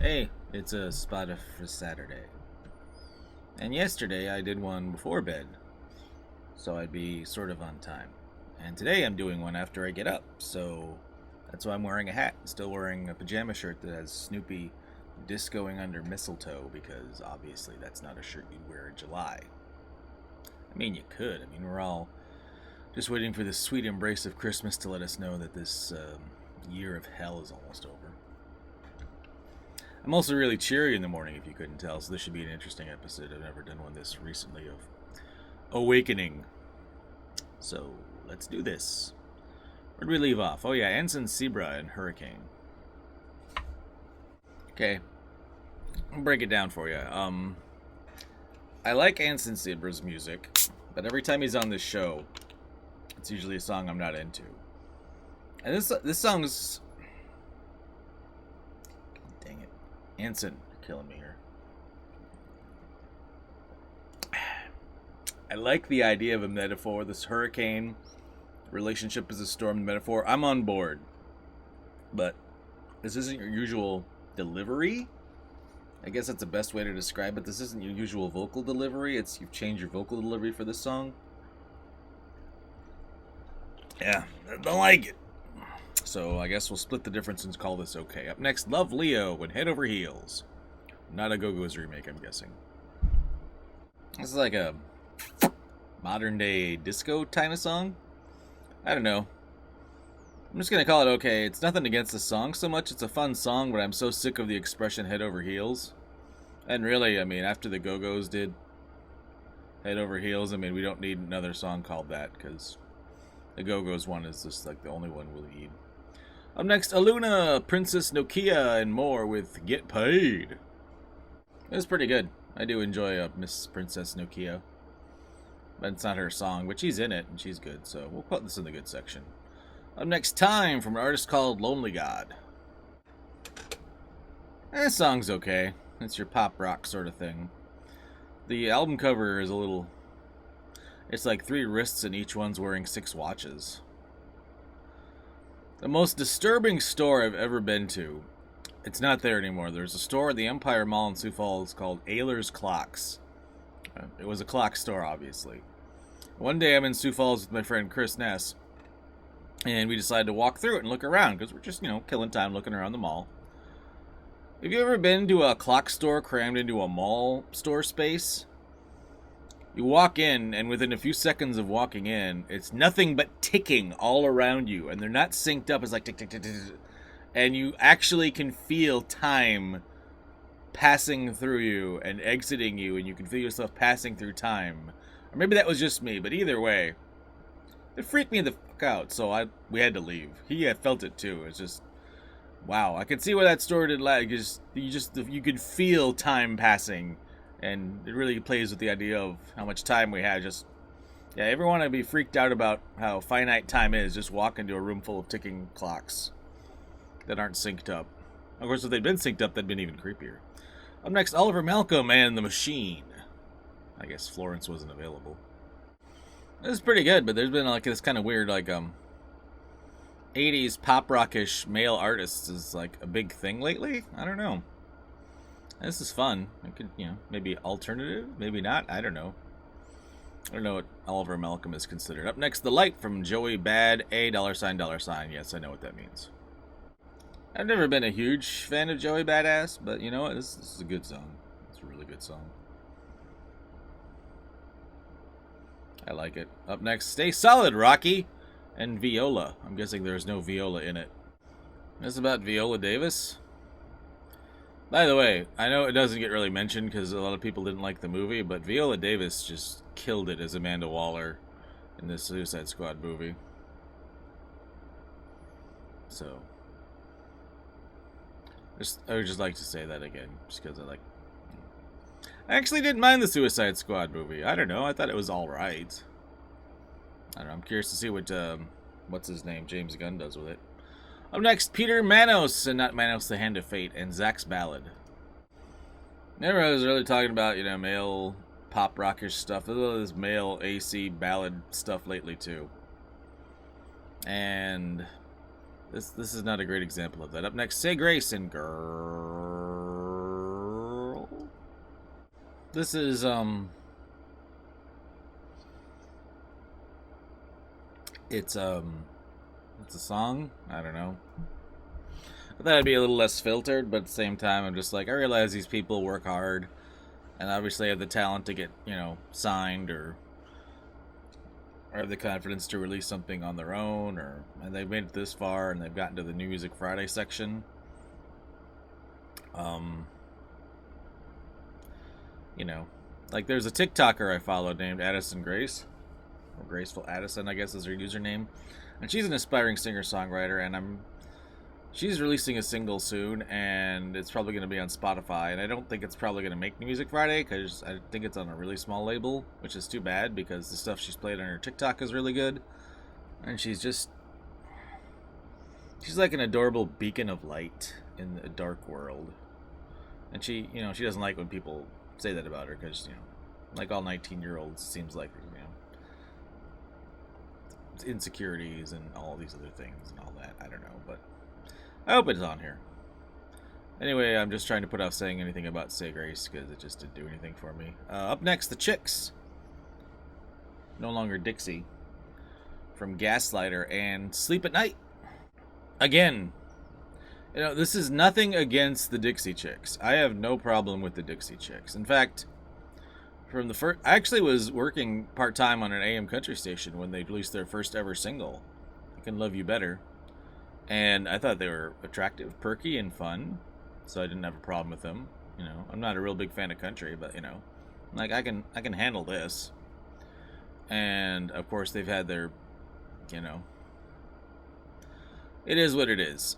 Hey, it's a spot for Saturday. And yesterday I did one before bed, so I'd be sort of on time. And today I'm doing one after I get up, so that's why I'm wearing a hat. Still wearing a pajama shirt that has Snoopy discoing under mistletoe, because obviously that's not a shirt you'd wear in July. I mean, you could. I mean, we're all just waiting for the sweet embrace of Christmas to let us know that this year of hell is almost over. I'm also really cheery in the morning, if you couldn't tell, so this should be an interesting episode. I've never done one this recently of awakening. So, let's do this. Where'd we leave off? Oh yeah, Anson Seabra and Hurricane. Okay. I'll break it down for you. I like Anson Seabra's music, but every time he's on this show, it's usually a song I'm not into. And this song is... Dang it. Anson, you're killing me here. I like the idea of a metaphor. This hurricane relationship is a storm metaphor. I'm on board. But this isn't your usual delivery. I guess that's the best way to describe it. This isn't your usual vocal delivery. You've changed your vocal delivery for this song. Yeah, I don't like it. So I guess we'll split the difference and call this okay. Up next, LoveLeo and Head Over Heels. Not a Go-Go's remake, I'm guessing. This is like a modern day disco kind of song. I don't know. I'm just gonna call it okay. It's nothing against the song so much. It's a fun song, but I'm so sick of the expression head over heels. And really, I mean, after the Go-Go's did Head Over Heels, I mean, we don't need another song called that, because the Go-Go's one is just like the only one we'll need. Up next, Aluna, Princess Nokia, and more with Get Paid. It was pretty good. I do enjoy Miss Princess Nokia. But it's not her song, but she's in it, and she's good, so we'll put this in the good section. Up next, Time, from an artist called Lonely God. This song's okay. It's your pop rock sort of thing. The album cover is a little... It's like 3 wrists and each one's wearing 6 watches. The most disturbing store I've ever been to. It's not there anymore. There's a store at the Empire Mall in Sioux Falls called Ayler's Clocks. It was a clock store, obviously. One day I'm in Sioux Falls with my friend Chris Ness, and we decided to walk through it and look around, because we're just, killing time looking around the mall. Have you ever been to a clock store crammed into a mall store space? You walk in, and within a few seconds of walking in, it's nothing but ticking all around you, and they're not synced up. It's like tick, tick, tick, tick, tick. And you actually can feel time passing through you and exiting you, and you can feel yourself passing through time. Or maybe that was just me, but either way, it freaked me the fuck out, so we had to leave. He felt it too. It's just, wow. I could see why that store did lag. You could feel time passing. And it really plays with the idea of how much time we have. Everyone would be freaked out about how finite time is. Just walk into a room full of ticking clocks that aren't synced up. Of course, if they'd been synced up, that'd been even creepier. Up next, Oliver Malcolm and the Machine. I guess Florence wasn't available. It was pretty good, but there's been like this kind of weird 80s pop rockish male artists is like a big thing lately. I don't know. This is fun. It could, maybe alternative, maybe not. I don't know. I don't know what Oliver Malcolm is considered. Up next, The Light from Joey Bad, $. Yes, I know what that means. I've never been a huge fan of Joey Badass, but you know what? This is a good song. It's a really good song. I like it. Up next, Stay Solid, Rocky, and Viola. I'm guessing there's no Viola in it. This is about Viola Davis. By the way, I know it doesn't get really mentioned because a lot of people didn't like the movie, but Viola Davis just killed it as Amanda Waller in this Suicide Squad movie. So, I would just like to say that again, just because I actually didn't mind the Suicide Squad movie. I don't know, I thought it was alright. I don't know, I'm curious to see what, what's his name, James Gunn does with it. Up next, Peter Manos, and not Manos, the Hand of Fate, and Zach's Ballad. Never was really talking about, male pop rockish stuff. There's all this male AC ballad stuff lately, too. And This is not a great example of that. Up next, SAYGRACE and Girl. This is it's a song. I don't know. I thought it'd be a little less filtered, but at the same time, I'm just like, I realize these people work hard, and obviously have the talent to get, you know, signed or have the confidence to release something on their own, and they've made it this far, and they've gotten to the New Music Friday section. You know, like there's a TikToker I follow named Addison Grace, or Graceful Addison, I guess is her username, and she's an aspiring singer-songwriter, and she's releasing a single soon, and it's probably going to be on Spotify, and I don't think it's probably going to make New Music Friday, because I think it's on a really small label, which is too bad, because the stuff she's played on her TikTok is really good, and she's like an adorable beacon of light in a dark world, and she doesn't like when people say that about her, because, you know, like all 19-year-olds, it seems like, you know, insecurities and all these other things and all that, I don't know, but I hope it's on here. Anyway, I'm just trying to put off saying anything about SAYGRACE because it just didn't do anything for me. Up next, the Chicks. No longer Dixie. From Gaslighter and Sleep at Night. Again, you know, this is nothing against the Dixie Chicks. I have no problem with the Dixie Chicks. In fact, from the first, I actually was working part-time on an AM country station when they released their first ever single, I Can Love You Better. And I thought they were attractive, perky, and fun, so I didn't have a problem with them. You know, I'm not a real big fan of country, but, you know, like I can handle this. And of course, they've had their, you know, it is what it is.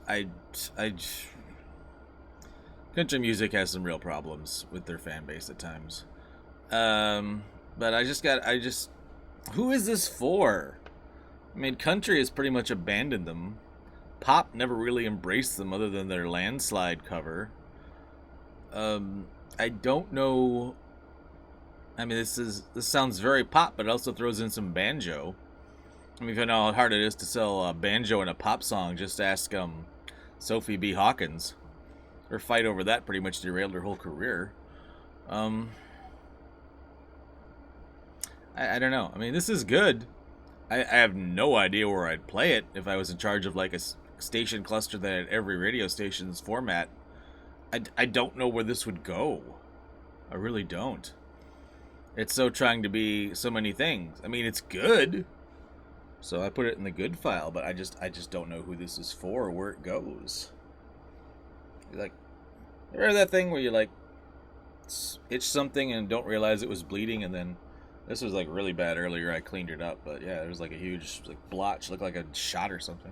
Country music has some real problems with their fan base at times. But who is this for? I mean, country has pretty much abandoned them. Pop never really embraced them other than their Landslide cover. I don't know. I mean, this sounds very pop, but it also throws in some banjo. I mean, if you know how hard it is to sell a banjo in a pop song, just ask Sophie B. Hawkins. Her fight over that pretty much derailed her whole career. I don't know. I mean, this is good. I have no idea where I'd play it if I was in charge of like a station cluster that had every radio station's format. I don't know where this would go. I really don't. It's so trying to be so many things. I mean, it's good, so I put it in the good file, but I just don't know who this is for or where it goes. Like, remember that thing where you like itch something and don't realize it was bleeding, and then this was like really bad earlier. I cleaned it up, but yeah, there was like a huge like blotch, looked like a shot or something.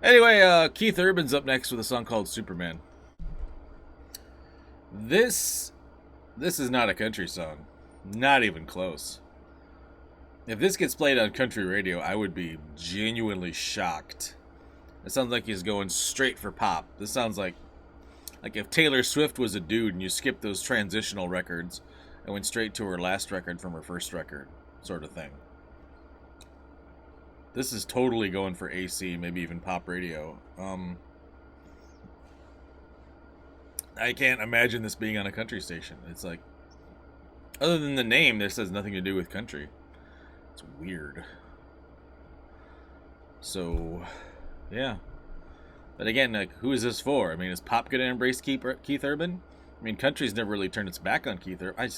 Anyway, Keith Urban's up next with a song called Superman. This is not a country song. Not even close. If this gets played on country radio, I would be genuinely shocked. It sounds like he's going straight for pop. This sounds like if Taylor Swift was a dude and you skipped those transitional records and went straight to her last record from her first record, sort of thing. This is totally going for AC, maybe even pop radio. I can't imagine this being on a country station. It's like, other than the name, this has nothing to do with country. It's weird. So, yeah. But again, like, who is this for? I mean, is pop going to embrace Keith Urban? I mean, country's never really turned its back on Keith Urban. A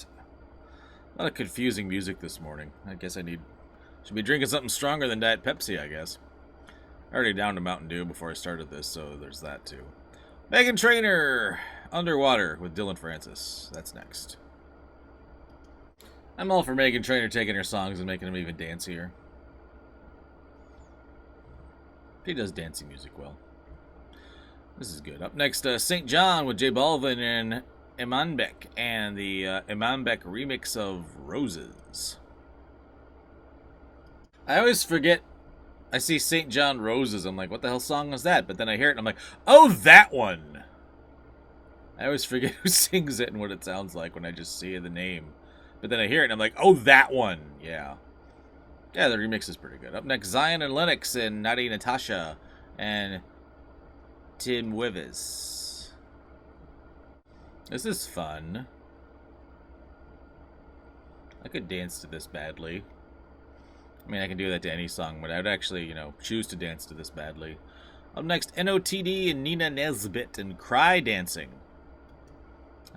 lot of confusing music this morning. I guess should be drinking something stronger than Diet Pepsi, I guess. I already downed a Mountain Dew before I started this, so there's that too. Meghan Trainor, Underwater with Dylan Francis. That's next. I'm all for Meghan Trainor taking her songs and making them even dancier. She does dancing music well. This is good. Up next, St. John with J Balvin and Imanbek, and the Imanbek remix of Roses. I always forget. I see St. John Roses. I'm like, what the hell song was that? But then I hear it and I'm like, oh, that one. I always forget who sings it and what it sounds like when I just see the name. But then I hear it and I'm like, oh, that one. Yeah. Yeah, the remix is pretty good. Up next, Zion and Lennox and Naughty Natasha and te mueves. This is fun. I could dance to this badly. I mean, I can do that to any song, but I would actually, you know, choose to dance to this badly. Up next, NOTD and Nina Nesbitt and Cry Dancing.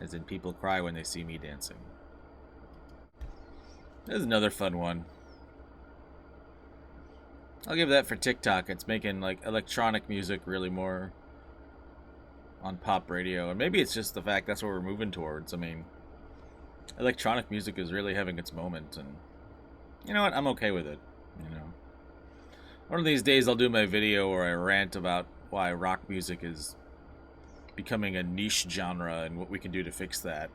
As in, people cry when they see me dancing. This is another fun one. I'll give that for TikTok. It's making, like, electronic music really more on pop radio. And maybe it's just the fact that's what we're moving towards. I mean, electronic music is really having its moment, and you know what? I'm okay with it, you know. One of these days I'll do my video where I rant about why rock music is becoming a niche genre and what we can do to fix that.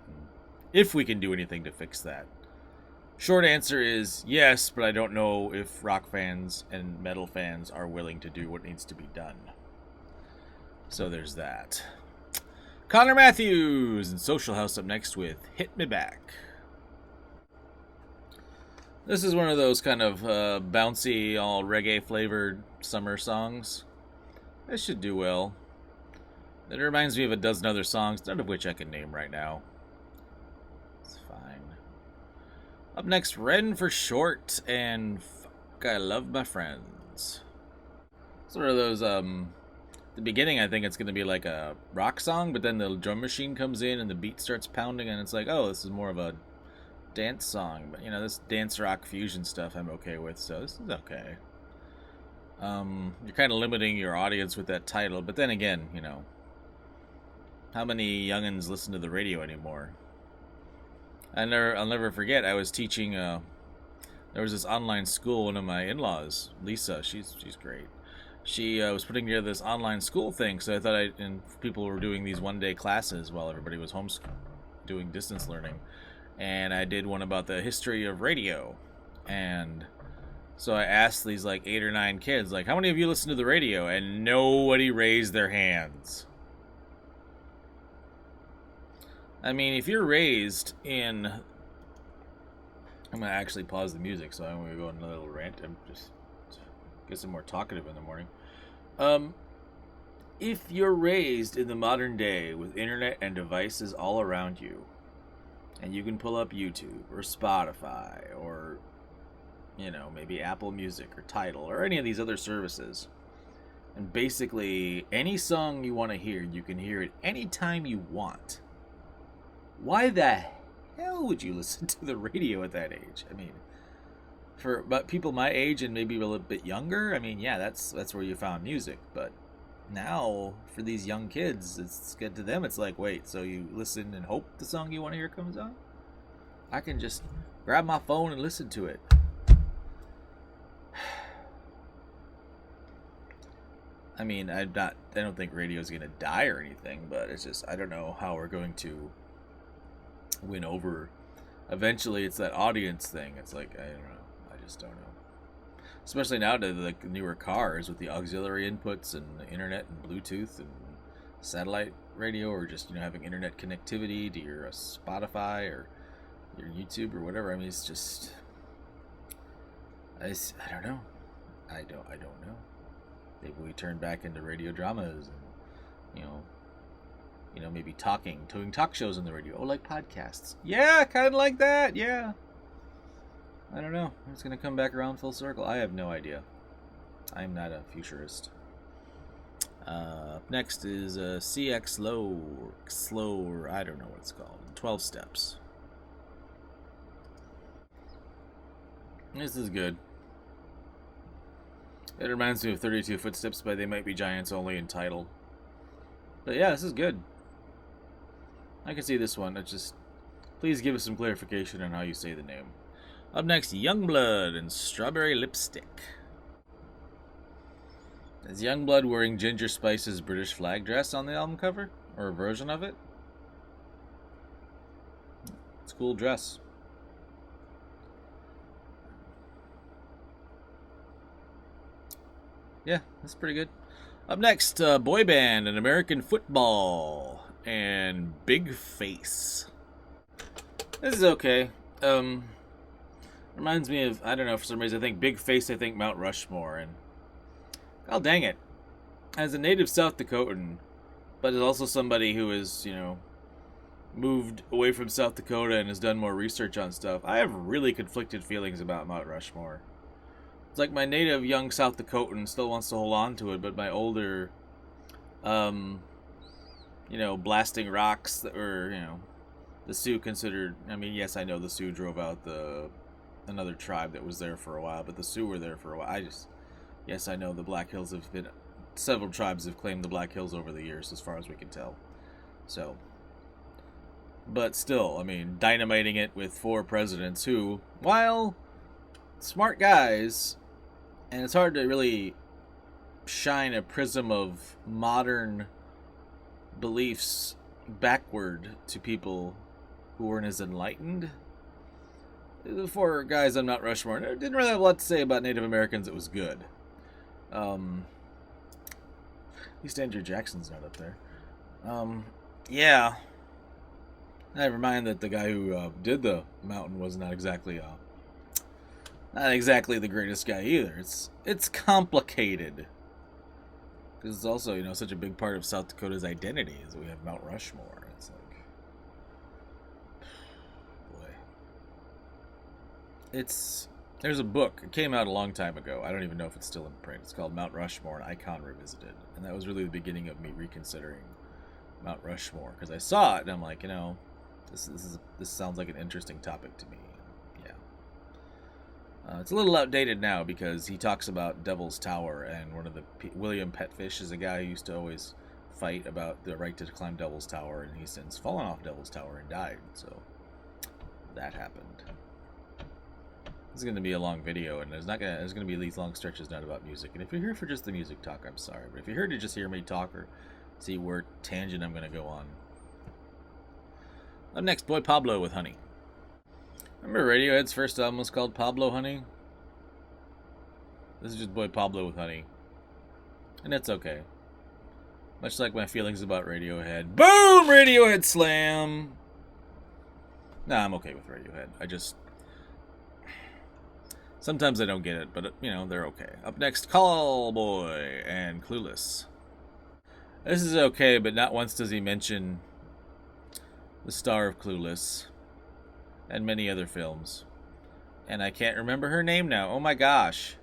If we can do anything to fix that. Short answer is yes, but I don't know if rock fans and metal fans are willing to do what needs to be done. So there's that. Conor Matthews and Social House up next with Hit Me Back. This is one of those kind of bouncy, all reggae-flavored summer songs. It should do well. It reminds me of a dozen other songs, none of which I can name right now. It's fine. Up next, renforshort and Fuck I Love My Friends. It's one of those, the beginning I think it's going to be like a rock song, but then the drum machine comes in and the beat starts pounding and it's like, oh, this is more of a dance song. But, you know, this dance rock fusion stuff I'm okay with, so this is okay. You're kind of limiting your audience with that title, but then again, you know, how many youngins listen to the radio anymore? I'll never forget, I was teaching, there was this online school, one of my in-laws, Lisa, she's great. She was putting together this online school thing, so I thought and people were doing these one-day classes while everybody was doing distance learning. And I did one about the history of radio. And so I asked these like 8 or 9 kids, like, how many of you listen to the radio? And nobody raised their hands. I mean, if you're raised in... I'm going to actually pause the music, so I'm going to go on a little rant. I'm just... guess I'm more talkative in the morning. If you're raised in the modern day with internet and devices all around you, and you can pull up YouTube or Spotify or, you know, maybe Apple Music or Tidal or any of these other services, and basically any song you want to hear, you can hear it anytime you want. Why the hell would you listen to the radio at that age? I mean, but people my age and maybe a little bit younger, I mean, yeah, that's where you found music. But now, for these young kids, it's good to them. It's like, wait, so you listen and hope the song you want to hear comes on? I can just grab my phone and listen to it. I mean, I don't think radio is going to die or anything, but it's just, I don't know how we're going to win over. Eventually, it's that audience thing. It's like, I don't know. I just don't know. Especially now to the newer cars with the auxiliary inputs and the internet and Bluetooth and satellite radio, or just, you know, having internet connectivity to your Spotify or your YouTube or whatever. I mean, it's just, I don't know. I don't know. Maybe we turn back into radio dramas and, you know, maybe doing talk shows on the radio. Oh, like podcasts. Yeah, kind of like that. Yeah. I don't know. It's going to come back around full circle. I have no idea. I'm not a futurist. Up next is CXLOE, or I don't know what it's called. 12 Steps. This is good. It reminds me of 32 Footsteps by They Might Be Giants only in title. But yeah, this is good. I can see this one. It's just, please give us some clarification on how you say the name. Up next, YUNGBLUD and Strawberry Lipstick. Is YUNGBLUD wearing Ginger Spice's British flag dress on the album cover? Or a version of it? It's a cool dress. Yeah, that's pretty good. Up next, boy band and American Football and Big Face. This is okay. Reminds me of, I don't know, for some reason I think Big Face, I think Mount Rushmore, and oh dang it, as a native South Dakotan, but as also somebody who is, moved away from South Dakota and has done more research on stuff, I have really conflicted feelings about Mount Rushmore. It's like my native young South Dakotan still wants to hold on to it, but my older, blasting rocks that were, the Sioux considered, yes, I know the Sioux drove out another tribe that was there for a while, but the Sioux were there for a while. Yes, I know the Black Hills have been, several tribes have claimed the Black Hills over the years, as far as we can tell. So, but still, dynamiting it with 4 presidents who, while smart guys, and it's hard to really shine a prism of modern beliefs backward to people who weren't as enlightened. The 4 guys on Mount Rushmore didn't really have a lot to say about Native Americans. It was good. At least Andrew Jackson's not up there. Yeah. Never mind that the guy who did the mountain was not exactly the greatest guy either. It's complicated. Because it's also, such a big part of South Dakota's identity is we have Mount Rushmore. It's like, boy. There's a book. It came out a long time ago. I don't even know if it's still in print. It's called Mount Rushmore, an Icon Revisited. And that was really the beginning of me reconsidering Mount Rushmore. Because I saw it and I'm like, this sounds like an interesting topic to me. Yeah. It's a little outdated now because he talks about Devil's Tower, and one of the William Petfish is a guy who used to always fight about the right to climb Devil's Tower, and he's since fallen off Devil's Tower and died. So that happened. This is going to be a long video, and there's going to be these long stretches not about music. And if you're here for just the music talk, I'm sorry. But if you're here to just hear me talk or see where tangent I'm going to go on. Up next, Boy Pablo with Honey. Remember Radiohead's first album was called Pablo Honey? This is just Boy Pablo with Honey. And it's okay. Much like my feelings about Radiohead. Boom! Radiohead slam! Nah, I'm okay with Radiohead. Sometimes I don't get it, but, they're okay. Up next, Calboy and Clueless. This is okay, but not once does he mention the star of Clueless and many other films. And I can't remember her name now. Oh my gosh.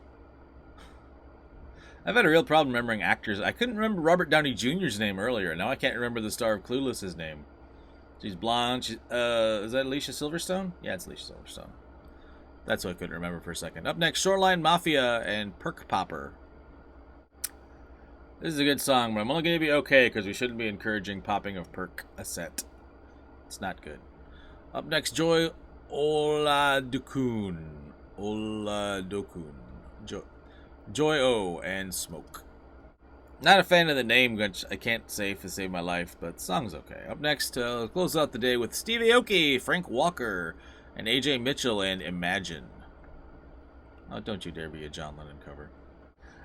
I've had a real problem remembering actors. I couldn't remember Robert Downey Jr.'s name earlier. Now I can't remember the star of Clueless's name. She's blonde. Is that Alicia Silverstone? Yeah, it's Alicia Silverstone. That's what I couldn't remember for a second. Up next, Shoreline Mafia and Perk Popper. This is a good song, but I'm only going to be okay because we shouldn't be encouraging popping of Percocet. It's not good. Up next, Joy Oladokun. Joy O and Smoke. Not a fan of the name, which I can't say to save my life, but the song's okay. Up next, close out the day with Steve Aoki, Frank Walker, and AJ Mitchell and Imagine. Oh, don't you dare be a John Lennon cover.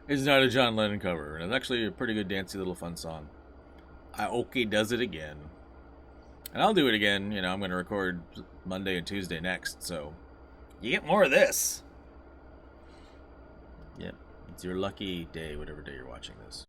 It's not a John Lennon cover, and it's actually a pretty good dancey little fun song. Aoki does it again. And I'll do it again. I'm going to record Monday and Tuesday next, so you get more of this. Yep, it's your lucky day, whatever day you're watching this.